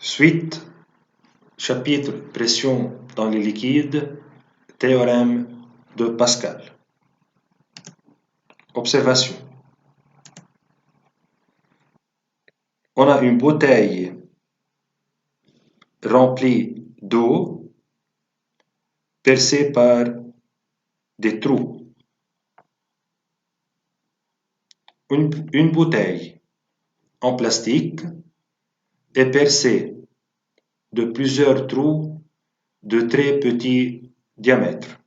Suite, chapitre pression dans les liquides, théorème de Pascal. Observation. On a une bouteille remplie d'eau percée par des trous. Une bouteille en plastique est percée de plusieurs trous de très petit diamètre.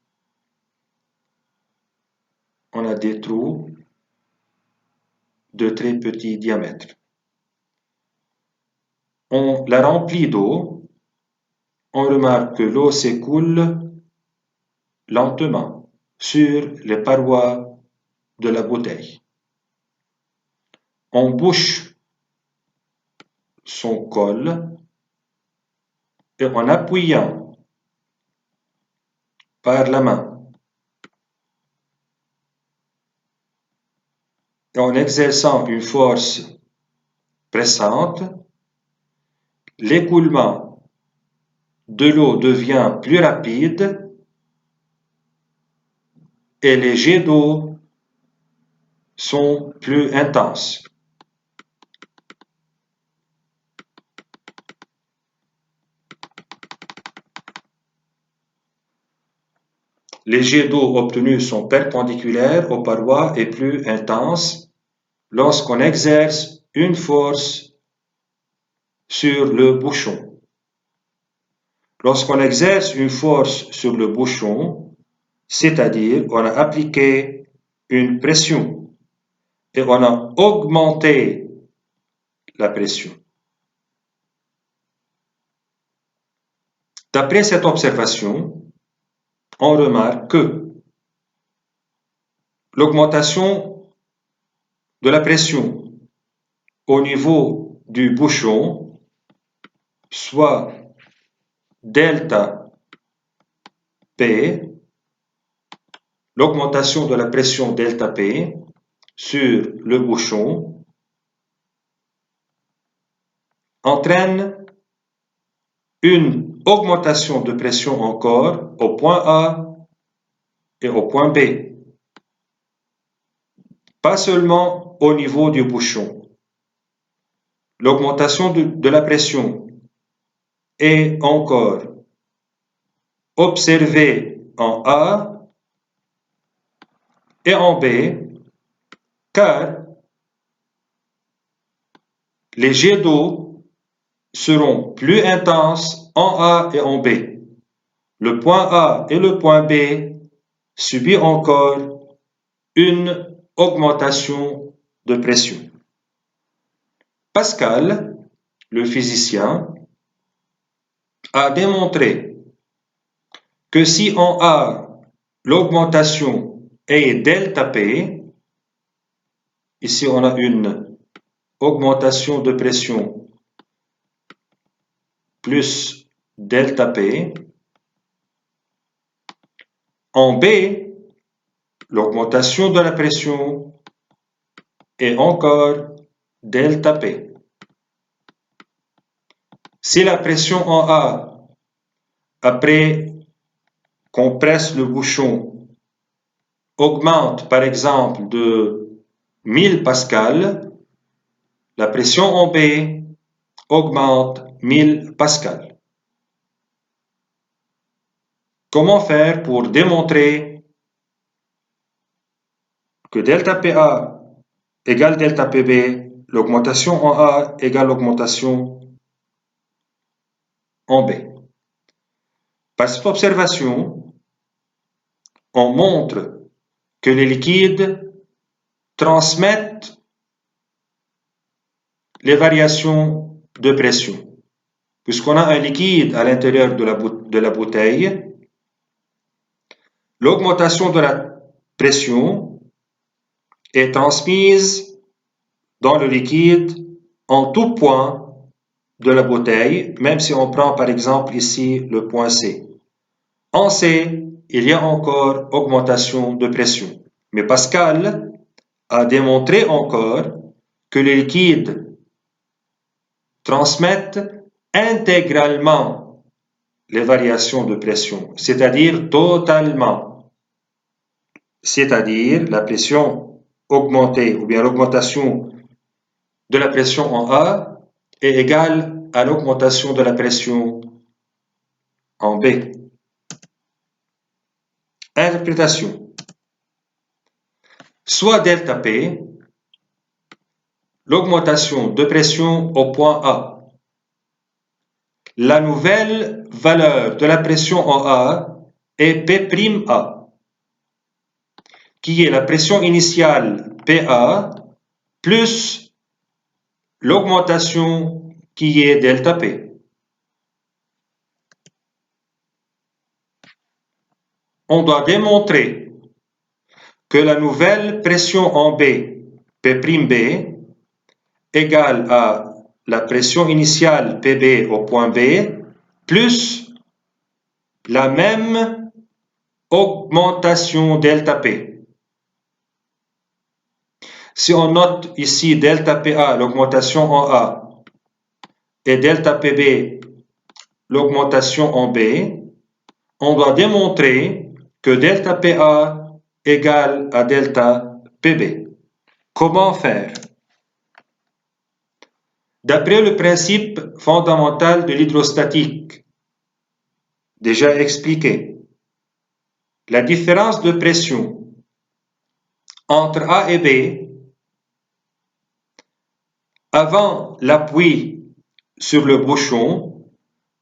On a des trous de très petit diamètre. On la remplit d'eau. On remarque que l'eau s'écoule lentement sur les parois de la bouteille. On bouche son col et en appuyant par la main et en exerçant une force pressante, l'écoulement de l'eau devient plus rapide et les jets d'eau sont plus intenses. Les jets d'eau obtenus sont perpendiculaires aux parois et plus intenses lorsqu'on exerce une force sur le bouchon. Lorsqu'on exerce une force sur le bouchon, c'est-à-dire on a appliqué une pression et on a augmenté la pression. D'après cette observation, on remarque que l'augmentation de la pression au niveau du bouchon, soit delta P, l'augmentation de la pression delta P sur le bouchon entraîne une augmentation de pression encore au point A et au point B, pas seulement au niveau du bouchon. L'augmentation de la pression est encore observée en A et en B, car les jets d'eau seront plus intenses en A et en B. Le point A et le point B subissent encore une augmentation de pression. Pascal, le physicien, a démontré que si en A, l'augmentation est delta P, ici on a une augmentation de pression plus delta P, en B, l'augmentation de la pression est encore delta P. Si la pression en A, après qu'on presse le bouchon, augmente par exemple de 1000 pascal, la pression en B augmente 1000 pascal. Comment faire pour démontrer que delta PA égale delta PB, l'augmentation en A égale l'augmentation en B? Par cette observation, on montre que les liquides transmettent les variations de pression. Puisqu'on a un liquide à l'intérieur de la bouteille, l'augmentation de la pression est transmise dans le liquide en tout point de la bouteille, même si on prend par exemple ici le point C. En C, il y a encore augmentation de pression. Mais Pascal a démontré encore que les liquides transmettent intégralement les variations de pression, c'est-à-dire totalement. C'est-à-dire la pression augmentée ou bien l'augmentation de la pression en A est égale à l'augmentation de la pression en B. Interprétation. Soit delta P, l'augmentation de pression au point A. La nouvelle valeur de la pression en A est P'A, qui est la pression initiale PA plus l'augmentation qui est delta P. On doit démontrer que la nouvelle pression en B, P'B, égale à la pression initiale Pb au point B plus la même augmentation delta P. Si on note ici delta PA, l'augmentation en A, et delta Pb, l'augmentation en B, on doit démontrer que delta PA égale à delta Pb. Comment faire? D'après le principe fondamental de l'hydrostatique, déjà expliqué, la différence de pression entre A et B avant l'appui sur le bouchon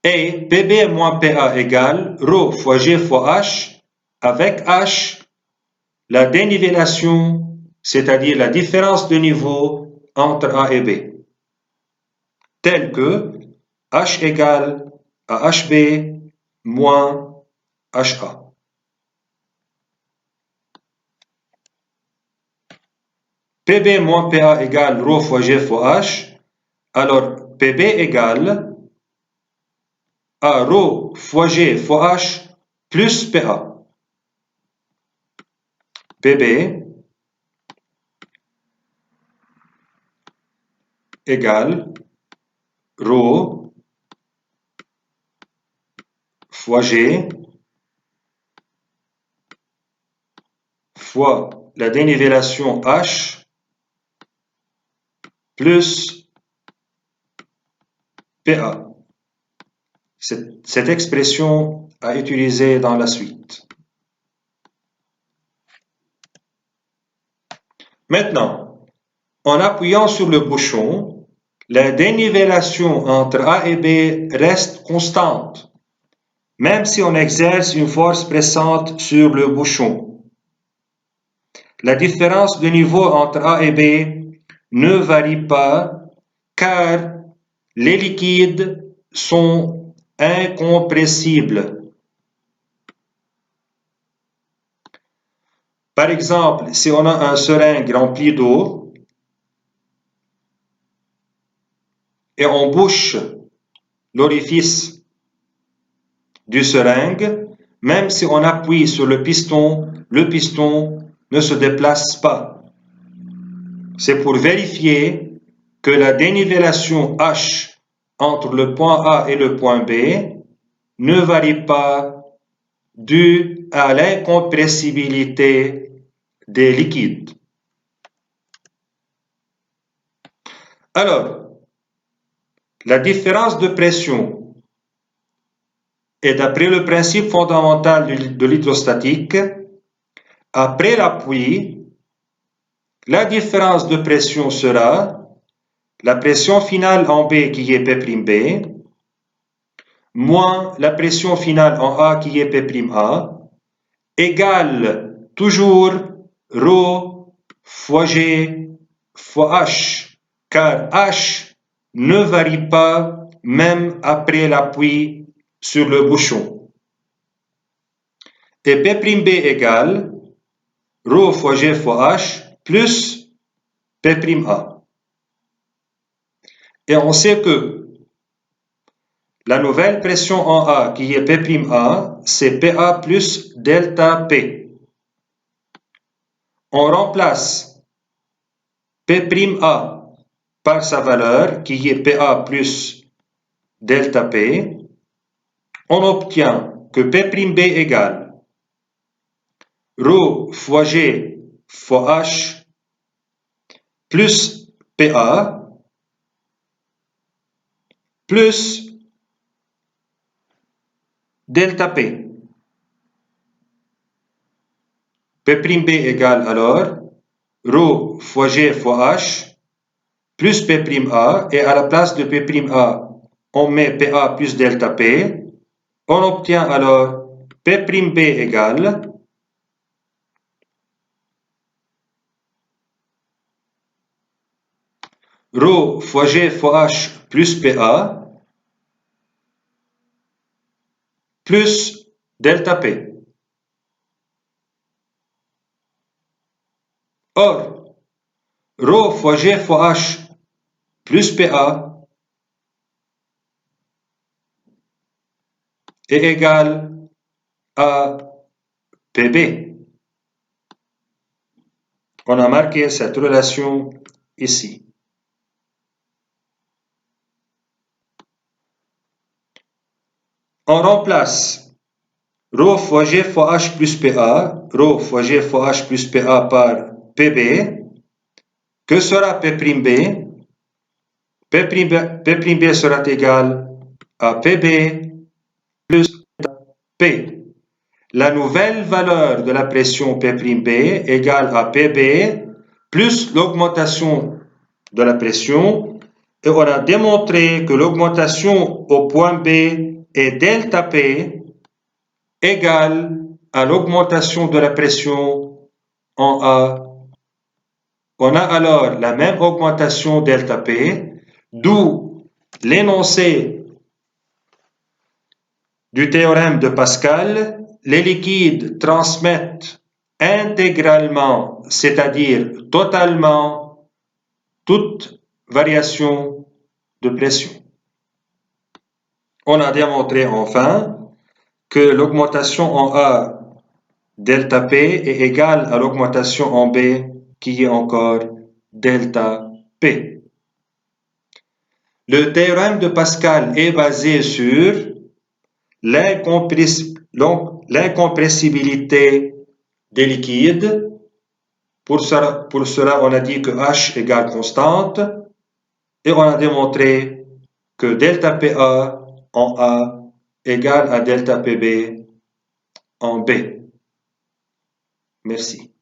est Pb moins Pa égale ρ fois G fois H avec H, la dénivellation, c'est-à-dire la différence de niveau entre A et B, tel que H égale à HB moins HA. Pb moins Pa égale ρ fois G fois H, alors Pb égale à ρ fois G fois H plus Pa. Pb égale ρ fois G fois la dénivellation H plus Pa. Cette expression à utiliser dans la suite. Maintenant, en appuyant sur le bouchon, la dénivellation entre A et B reste constante, même si on exerce une force pressante sur le bouchon. La différence de niveau entre A et B ne varie pas car les liquides sont incompressibles. Par exemple, si on a un seringue rempli d'eau et on bouche l'orifice du seringue, même si on appuie sur le piston ne se déplace pas. C'est pour vérifier que la dénivellation H entre le point A et le point B ne varie pas due à l'incompressibilité des liquides. Alors, la différence de pression est d'après le principe fondamental de l'hydrostatique. Après l'appui, la différence de pression sera la pression finale en B qui est P'B moins la pression finale en A qui est P'A égale toujours ρ fois G fois H, car H ne varie pas même après l'appui sur le bouchon. Et P'B égale ρ fois G fois H plus P'A. Et on sait que la nouvelle pression en A qui est P'A, c'est Pa plus delta P. On remplace P'A par sa valeur qui est Pa plus delta P, on obtient que P'(B) égale ρ fois G fois H plus PA plus delta P. P'(B) égale alors ρ fois G fois H plus P'A, et à la place de P'A, on met PA plus delta P. On obtient alors P'(B) égale ρ fois G fois H plus PA plus delta P. Or, ρ fois G fois H plus PA est égal à PB. On a marqué cette relation ici. On remplace ρ fois G fois H plus PA, ρ fois G fois H plus PA par PB. Que sera P'B? P'B sera égal à PB plus P. La nouvelle valeur de la pression P'B égale à PB plus l'augmentation de la pression, et on a démontré que l'augmentation au point B est delta P égale à l'augmentation de la pression en A. On a alors la même augmentation delta P, d'où l'énoncé du théorème de Pascal: les liquides transmettent intégralement, c'est-à-dire totalement, toute variation de pression. On a démontré enfin que l'augmentation en A delta P est égale à l'augmentation en B qui est encore delta P. Le théorème de Pascal est basé sur l'incompressibilité des liquides. Pour cela, on a dit que H égale constante, et on a démontré que delta PA en A égale à delta PB en B. Merci.